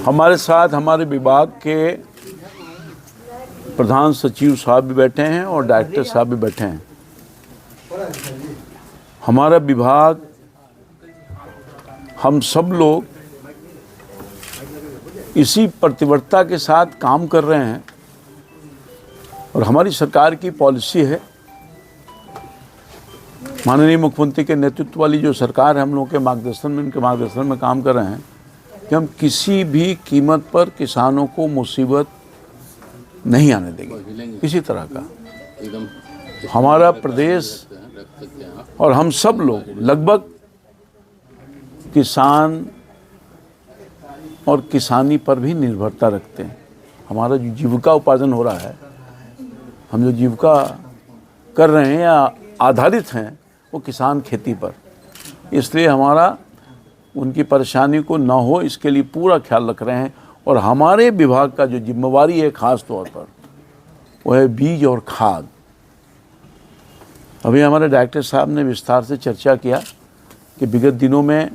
हमारे साथ हमारे विभाग के प्रधान सचिव साहब भी बैठे हैं और डायरेक्टर साहब भी बैठे हैं। हमारा विभाग, हम सब लोग इसी प्रतिबद्धता के साथ काम कर रहे हैं और हमारी सरकार की पॉलिसी है, माननीय मुख्यमंत्री के नेतृत्व वाली जो सरकार है, हम लोगों के मार्गदर्शन में, उनके मार्गदर्शन में काम कर रहे हैं कि हम किसी भी कीमत पर किसानों को मुसीबत नहीं आने देंगे, किसी तरह का। हमारा प्रदेश और हम सब लोग लगभग किसान और किसानी पर भी निर्भरता रखते हैं। हमारा जो जीविका उपार्जन हो रहा है, हम जो जीविका कर रहे हैं या आधारित हैं, वो किसान खेती पर। इसलिए हमारा उनकी परेशानी को ना हो, इसके लिए पूरा ख्याल रख रहे हैं। और हमारे विभाग का जो जिम्मेवारी है ख़ास तौर पर, वो है बीज और खाद। अभी हमारे डायरेक्टर साहब ने विस्तार से चर्चा किया कि विगत दिनों में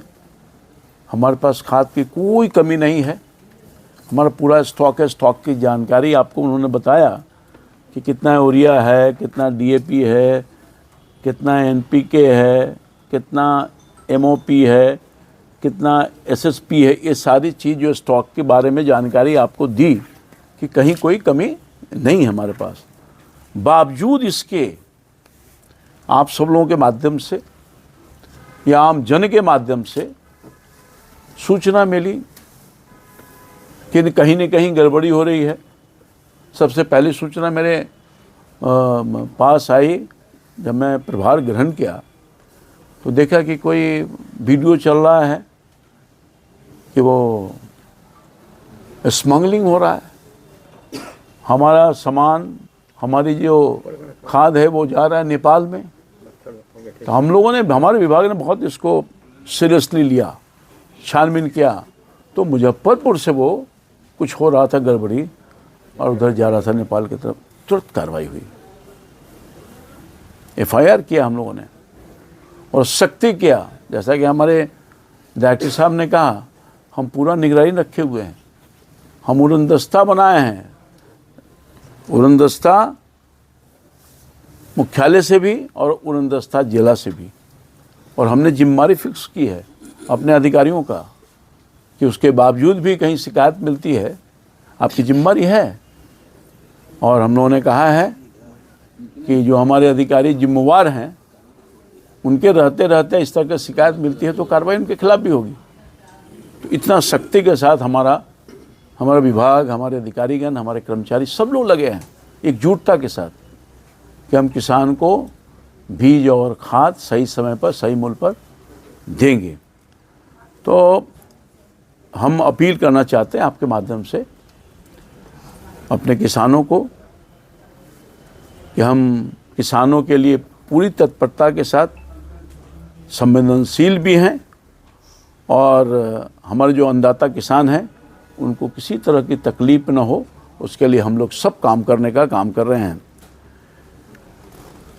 हमारे पास खाद की कोई कमी नहीं है, हमारा पूरा स्टॉक है। स्टॉक की जानकारी आपको उन्होंने बताया कि कितना यूरिया है, कितना DAP है, कितना NPK है, कितना MOP है, कितना SSP है। ये सारी चीज़ जो स्टॉक के बारे में जानकारी आपको दी कि कहीं कोई कमी नहीं है हमारे पास। बावजूद इसके आप सब लोगों के माध्यम से या आम जन के माध्यम से सूचना मिली कि कहीं न कहीं गड़बड़ी हो रही है। सबसे पहली सूचना मेरे पास आई जब मैं प्रभार ग्रहण किया, तो देखा कि कोई वीडियो चल रहा है कि वो स्मगलिंग हो रहा है। हमारा सामान, हमारी जो खाद है वो जा रहा है नेपाल में। तो हम लोगों ने, हमारे विभाग ने बहुत इसको सीरियसली लिया, छानबीन किया। तो मुजफ्फरपुर से वो कुछ हो रहा था गड़बड़ी और उधर जा रहा था नेपाल की तरफ। तुरंत कार्रवाई हुई, FIR किया हम लोगों ने और सख्ती किया। जैसा कि हमारे डायरेक्टर साहब ने कहा, हम पूरा निगरानी रखे हुए हैं। हम उड़नदस्ता बनाए हैं, उड़नदस्ता मुख्यालय से भी और उड़नदस्ता जिला से भी। और हमने जिम्मेदारी फिक्स की है अपने अधिकारियों का कि उसके बावजूद भी कहीं शिकायत मिलती है, आपकी जिम्मेदारी है। और हम लोगों ने कहा है कि जो हमारे अधिकारी जिम्मेवार हैं, उनके रहते रहते इस तरह की शिकायत मिलती है तो कार्रवाई उनके खिलाफ भी होगी। तो इतना सख्ती के साथ हमारा विभाग, हमारे अधिकारीगण, हमारे कर्मचारी सब लोग लगे हैं एकजुटता के साथ कि हम किसान को बीज और खाद सही समय पर, सही मूल्य पर देंगे। तो हम अपील करना चाहते हैं आपके माध्यम से अपने किसानों को कि हम किसानों के लिए पूरी तत्परता के साथ संवेदनशील भी हैं और हमारे जो अन्नदाता किसान हैं उनको किसी तरह की तकलीफ न हो, उसके लिए हम लोग सब काम करने का काम कर रहे हैं।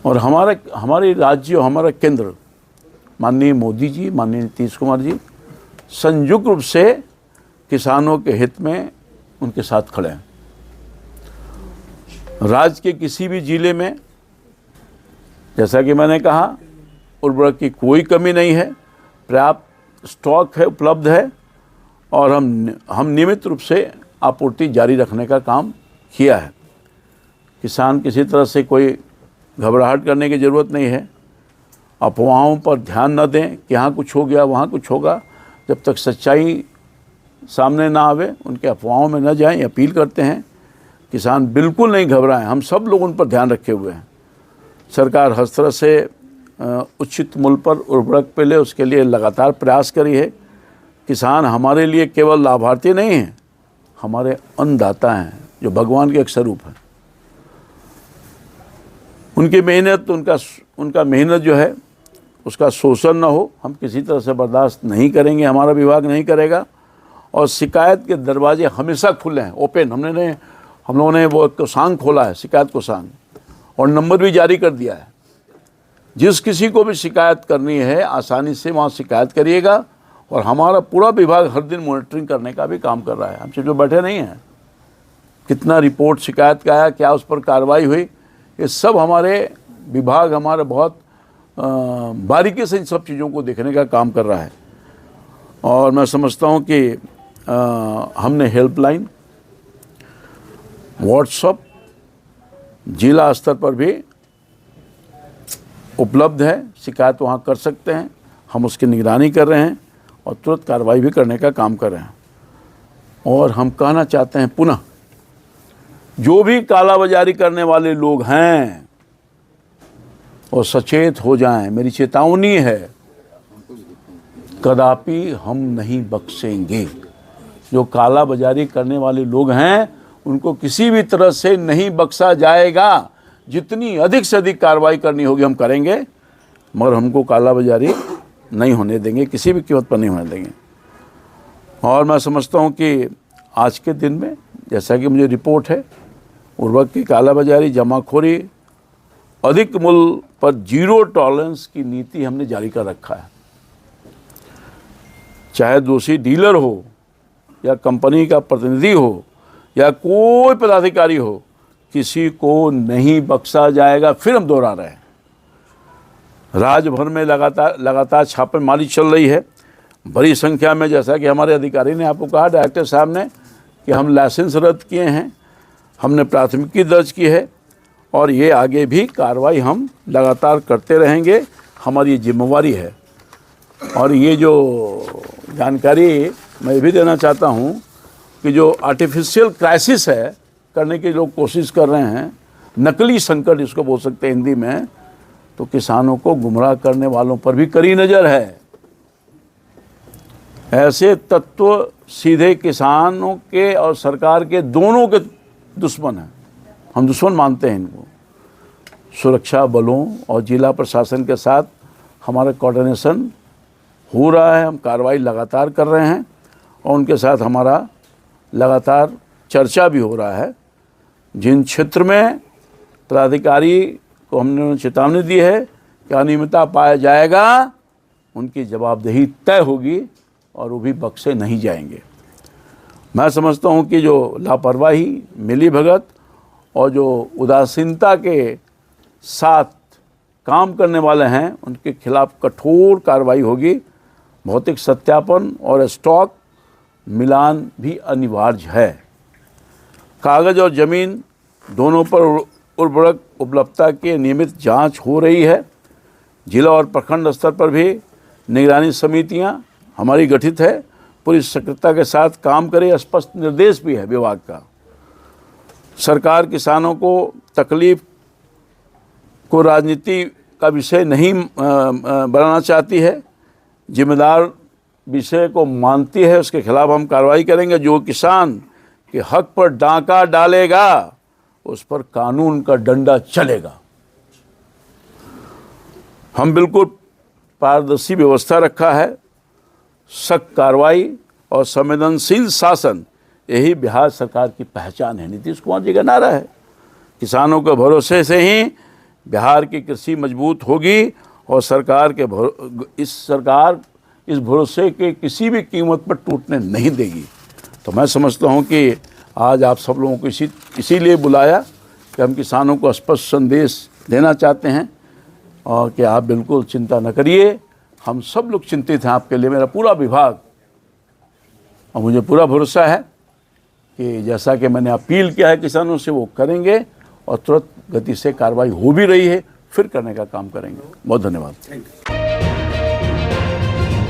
और हमारे राज्य और हमारा केंद्र, माननीय मोदी जी, माननीय नीतीश कुमार जी संयुक्त रूप से किसानों के हित में उनके साथ खड़े हैं। राज्य के किसी भी जिले में, जैसा कि मैंने कहा, उर्वरक की कोई कमी नहीं है, पर्याप्त स्टॉक है, उपलब्ध है और हम नियमित रूप से आपूर्ति जारी रखने का काम किया है। किसान किसी तरह से कोई घबराहट करने की ज़रूरत नहीं है। अफवाहों पर ध्यान न दें कि यहाँ कुछ हो गया, वहाँ कुछ होगा। जब तक सच्चाई सामने ना आवे, उनके अफवाहों में न जाएं। अपील करते हैं किसान बिल्कुल नहीं घबराएं, हम सब लोग उन पर ध्यान रखे हुए हैं। सरकार हर तरह से उचित मूल्य पर उर्वरक पे ले, उसके लिए लगातार प्रयास करी है। किसान हमारे लिए केवल लाभार्थी नहीं हैं, हमारे अन्नदाता हैं जो भगवान के एक स्वरूप हैं। उनकी मेहनत, उनका मेहनत जो है उसका शोषण न हो, हम किसी तरह से बर्दाश्त नहीं करेंगे, हमारा विभाग नहीं करेगा। और शिकायत के दरवाजे हमेशा खुले हैं, ओपन। हम लोगों ने वो कोषांग खोला है, शिकायत कोषांग, और नंबर भी जारी कर दिया है। जिस किसी को भी शिकायत करनी है आसानी से वहाँ शिकायत करिएगा और हमारा पूरा विभाग हर दिन मॉनिटरिंग करने का भी काम कर रहा है। हम सिर्फ जो बैठे नहीं हैं, कितना रिपोर्ट शिकायत का आया, क्या उस पर कार्रवाई हुई, ये सब हमारे विभाग हमारे बहुत बारीकी से इन सब चीज़ों को देखने का काम कर रहा है। और मैं समझता हूँ कि हमने हेल्पलाइन, व्हाट्सएप जिला स्तर पर भी उपलब्ध है, शिकायत वहाँ कर सकते हैं। हम उसकी निगरानी कर रहे हैं और तुरंत कार्रवाई भी करने का काम कर रहे हैं। और हम कहना चाहते हैं पुनः, जो भी कालाबाजारी करने वाले लोग हैं वो सचेत हो जाएं। मेरी चेतावनी है, कदापि हम नहीं बख्शेंगे। जो कालाबाजारी करने वाले लोग हैं उनको किसी भी तरह से नहीं बख्शा जाएगा। जितनी अधिक से अधिक कार्रवाई करनी होगी हम करेंगे, मगर हमको कालाबाजारी नहीं होने देंगे, किसी भी कीमत पर नहीं होने देंगे। और मैं समझता हूँ कि आज के दिन में, जैसा कि मुझे रिपोर्ट है, उर्वरक की कालाबाजारी, जमाखोरी, अधिक मूल्य पर जीरो टॉलरेंस की नीति हमने जारी कर रखा है। चाहे दोषी डीलर हो या कंपनी का प्रतिनिधि हो या कोई पदाधिकारी हो, किसी को नहीं बख्शा जाएगा। फिर हम दोहरा रहे हैं, राज्य भर में लगातार छापेमारी चल रही है बड़ी संख्या में। जैसा कि हमारे अधिकारी ने आपको कहा, डायरेक्टर साहब ने, कि हम लाइसेंस रद्द किए हैं, हमने प्राथमिकी दर्ज की है और ये आगे भी कार्रवाई हम लगातार करते रहेंगे। हमारी ये जिम्मेवारी है। और ये जो जानकारी मैं भी देना चाहता हूँ कि जो आर्टिफिशियल क्राइसिस है करने की लोग कोशिश कर रहे हैं, नकली संकट इसको बोल सकते हैं हिंदी में, तो किसानों को गुमराह करने वालों पर भी कड़ी नज़र है। ऐसे तत्व सीधे किसानों के और सरकार के दोनों के दुश्मन हैं। हम दुश्मन मानते हैं इनको। सुरक्षा बलों और जिला प्रशासन के साथ हमारा कोऑर्डिनेशन हो रहा है, हम कार्रवाई लगातार कर रहे हैं और उनके साथ हमारा लगातार चर्चा भी हो रहा है। जिन क्षेत्र में पदाधिकारी को हमने चेतावनी दी है कि अनियमितता पाया जाएगा, उनकी जवाबदेही तय होगी और वो भी बख्शे नहीं जाएंगे। मैं समझता हूँ कि जो लापरवाही, मिलीभगत और जो उदासीनता के साथ काम करने वाले हैं, उनके खिलाफ कठोर कार्रवाई होगी। भौतिक सत्यापन और स्टॉक मिलान भी अनिवार्य है। कागज़ और ज़मीन दोनों पर उर्वरक उपलब्धता की नियमित जांच हो रही है। जिला और प्रखंड स्तर पर भी निगरानी समितियां हमारी गठित है, पूरी सक्रियता के साथ काम करे। स्पष्ट निर्देश भी है विभाग का। सरकार किसानों को तकलीफ को राजनीति का विषय नहीं बनाना चाहती है, जिम्मेदार विषय को मानती है। उसके खिलाफ हम कार्रवाई करेंगे। जो किसान के हक पर डाका डालेगा उस पर कानून का डंडा चलेगा। हम बिल्कुल पारदर्शी व्यवस्था रखा है। सख्त कार्रवाई और संवेदनशील शासन, यही बिहार सरकार की पहचान है। नीतीश कुमार जी का नारा है, किसानों के भरोसे से ही बिहार की कृषि मजबूत होगी और सरकार इस भरोसे के किसी भी कीमत पर टूटने नहीं देगी। तो मैं समझता हूं कि आज आप सब लोगों को इसीलिए बुलाया कि हम किसानों को स्पष्ट संदेश देना चाहते हैं और कि आप बिल्कुल चिंता न करिए। हम सब लोग चिंतित हैं आपके लिए, मेरा पूरा विभाग। और मुझे पूरा भरोसा है कि जैसा कि मैंने अपील किया है किसानों से, वो करेंगे और तुरंत गति से कार्रवाई हो भी रही है, फिर करने का काम करेंगे। बहुत धन्यवाद।